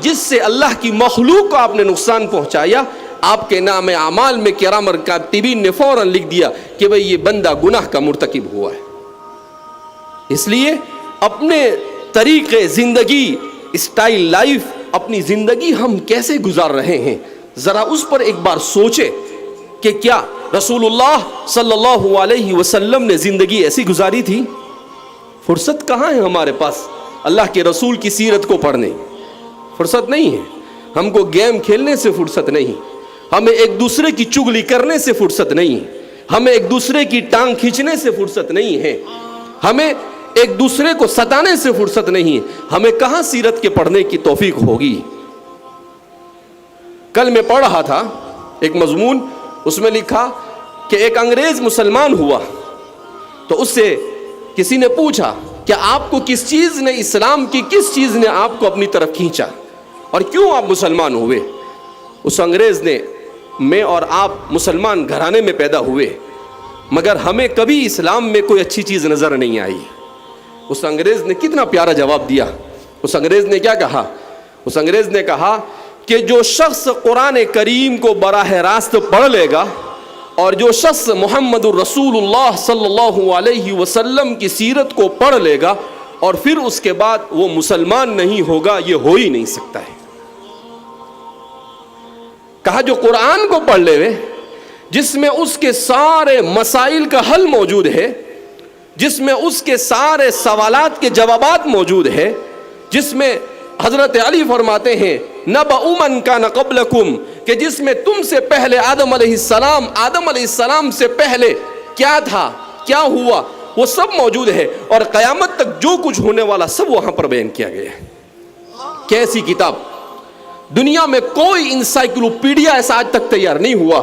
جس سے اللہ کی مخلوق کو آپ نے نقصان پہنچایا، آپ کے نام اعمال میں کرام کاتبین نے فوراً لکھ دیا کہ بھئی یہ بندہ گناہ کا مرتکب ہوا ہے۔ اس لیے اپنے طریقے زندگی، اسٹائل لائف، اپنی زندگی ہم کیسے گزار رہے ہیں، ذرا اس پر ایک بار سوچیں کہ کیا رسول اللہ صلی اللہ علیہ وسلم نے زندگی ایسی گزاری تھی؟ فرصت کہاں ہے ہمارے پاس اللہ کے رسول کی سیرت کو پڑھنے؟ فرصت نہیں ہے۔ ہم کو گیم کھیلنے سے فرصت نہیں، ہمیں ایک دوسرے کی چگلی کرنے سے فرصت نہیں، ہمیں ایک دوسرے کی ٹانگ کھینچنے سے فرصت نہیں ہے، ہمیں ایک دوسرے کو ستانے سے فرصت نہیں ہے۔ ہمیں کہاں سیرت کے پڑھنے کی توفیق ہوگی؟ کل میں پڑھ رہا تھا ایک مضمون، اس میں لکھا کہ ایک انگریز مسلمان ہوا تو اس سے کسی نے پوچھا کہ آپ کو کس چیز نے، اسلام کی کس چیز نے آپ کو اپنی طرف کھینچا اور کیوں آپ مسلمان ہوئے؟ اس انگریز نے، میں اور آپ مسلمان گھرانے میں پیدا ہوئے مگر ہمیں کبھی اسلام میں کوئی اچھی چیز نظر نہیں آئی۔ اس انگریز نے کتنا پیارا جواب دیا۔ اس انگریز نے کیا کہا؟ اس انگریز نے کہا کہ جو شخص قرآن کریم کو براہ راست پڑھ لے گا اور جو شخص محمد الرسول اللہ صلی اللہ علیہ وسلم کی سیرت کو پڑھ لے گا اور پھر اس کے بعد وہ مسلمان نہیں ہوگا، یہ ہو ہی نہیں سکتا ہے۔ کہا جو قرآن کو پڑھ لے جس میں اس کے سارے مسائل کا حل موجود ہے، جس میں اس کے سارے سوالات کے جوابات موجود ہے، جس میں حضرت علی فرماتے ہیں نبأ من کان قبلکم، کہ جس میں تم سے پہلے آدم علیہ السلام سے پہلے کیا تھا، کیا ہوا، وہ سب موجود ہے اور قیامت تک جو کچھ ہونے والا سب وہاں پر بیان کیا گیا ہے۔ کیسی کتاب! دنیا میں کوئی انسائکلوپیڈیا ایسا آج تک تیار نہیں ہوا،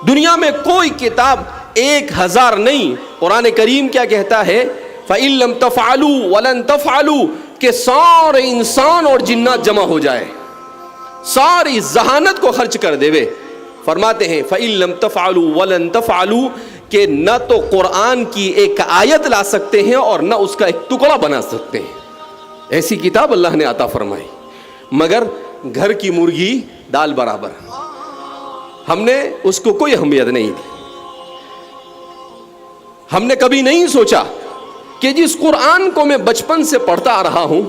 دنیا میں کوئی کتاب 1000 نہیں۔ قرآن کریم کیا کہتا ہے؟ فَإِن لَمْ تَفْعَلُوا وَلَن تَفْعَلُوا، کہ سارے انسان اور جنات جمع ہو جائے، ساری ذہانت کو خرچ کر دے۔ فرماتے ہیں فَإِن لَمْ تَفْعَلُوا وَلَن تَفْعَلُوا، کہ نہ تو قرآن کی ایک آیت لا سکتے ہیں اور نہ اس کا ایک ٹکڑا بنا سکتے ہیں۔ ایسی کتاب اللہ نے عطا فرمائی، مگر گھر کی مرغی دال برابر، ہم نے اس کو کوئی اہمیت نہیں دی۔ ہم نے کبھی نہیں سوچا کہ جس قرآن کو میں بچپن سے پڑھتا آ رہا ہوں،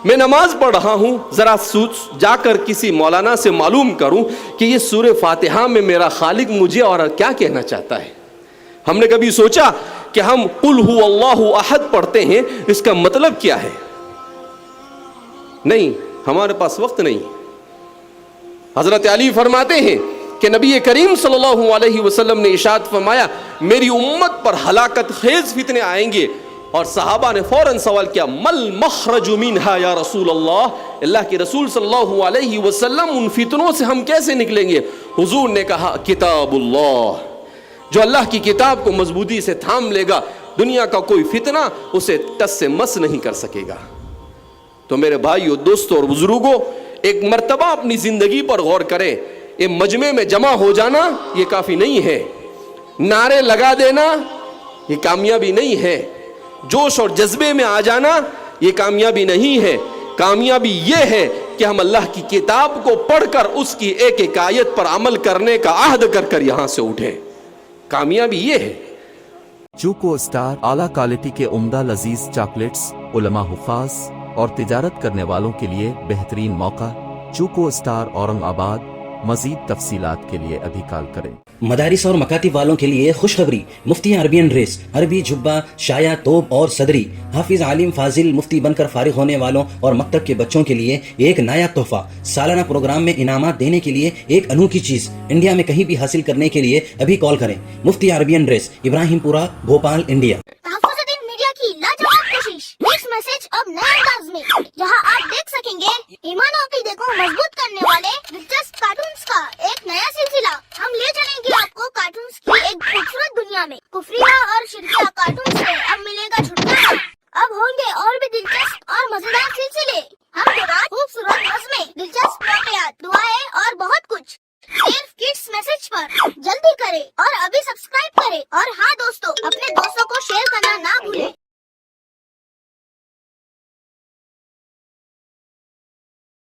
میں نماز پڑھ رہا ہوں، ذرا جا کر کسی مولانا سے معلوم کروں کہ یہ سورہ فاتحہ میں میرا خالق مجھے اور کیا کہنا چاہتا ہے۔ ہم نے کبھی سوچا کہ ہم قل هو اللہ احد پڑھتے ہیں، اس کا مطلب کیا ہے؟ نہیں، ہمارے پاس وقت نہیں۔ حضرت علی فرماتے ہیں کہ نبی کریم صلی اللہ علیہ وسلم نے ارشاد فرمایا میری امت پر ہلاکت خیز فتنے آئیں گے، اور صحابہ نے فوراً سوال کیا مل مخرج منہا یا رسول اللہ، اللہ کے رسول صلی اللہ علیہ وسلم ان فتنوں سے ہم کیسے نکلیں گے؟ حضور نے کہا کتاب اللہ، جو اللہ کی کتاب کو مضبوطی سے تھام لے گا دنیا کا کوئی فتنہ اسے ٹس سے مس نہیں کر سکے گا۔ تو میرے بھائیو، دوستو اور بزرگوں، ایک مرتبہ اپنی زندگی پر غور کریں۔ یہ مجمع میں جمع ہو جانا یہ کافی نہیں ہے، نعرے لگا دینا یہ کامیابی نہیں ہے، جوش اور جذبے میں آ جانا یہ کامیابی نہیں ہے۔ کامیابی یہ ہے کہ ہم اللہ کی کتاب کو پڑھ کر اس کی ایک ایک آیت پر عمل کرنے کا عہد کر کر یہاں سے اٹھیں۔ کامیابی یہ ہے۔ چوکو اسٹار اعلیٰ کوالٹی کے عمدہ لذیذ چاکلیٹس، علماء، حفاظ اور تجارت کرنے والوں کے لیے بہترین موقع۔ چوکو اسٹار اورنگ آباد۔ مزید تفصیلات کے لیے ابھی کال کریں۔ مدارس اور مکاتب والوں کے لیے خوشخبری، مفتی عربین ڈریس، عربی جبہ، شایا، توب اور صدری، حافظ عالم فاضل مفتی بن کر فارغ ہونے والوں اور مکتب کے بچوں کے لیے ایک نیا تحفہ۔ سالانہ پروگرام میں انعامات دینے کے لیے ایک انوکھی چیز، انڈیا میں کہیں بھی حاصل کرنے کے لیے ابھی کال کریں۔ مفتی عربین ڈریس، ابراہیم پورہ، بھوپال، انڈیا۔ تحفظ الدین میڈیا کی لاجواب کوشش، نیکسٹ میسج اب نئے انداز میں، جہاں آپ دیکھ سکیں گے ایمان و عقیدے کو مضبوط کرنے والے دلچسپ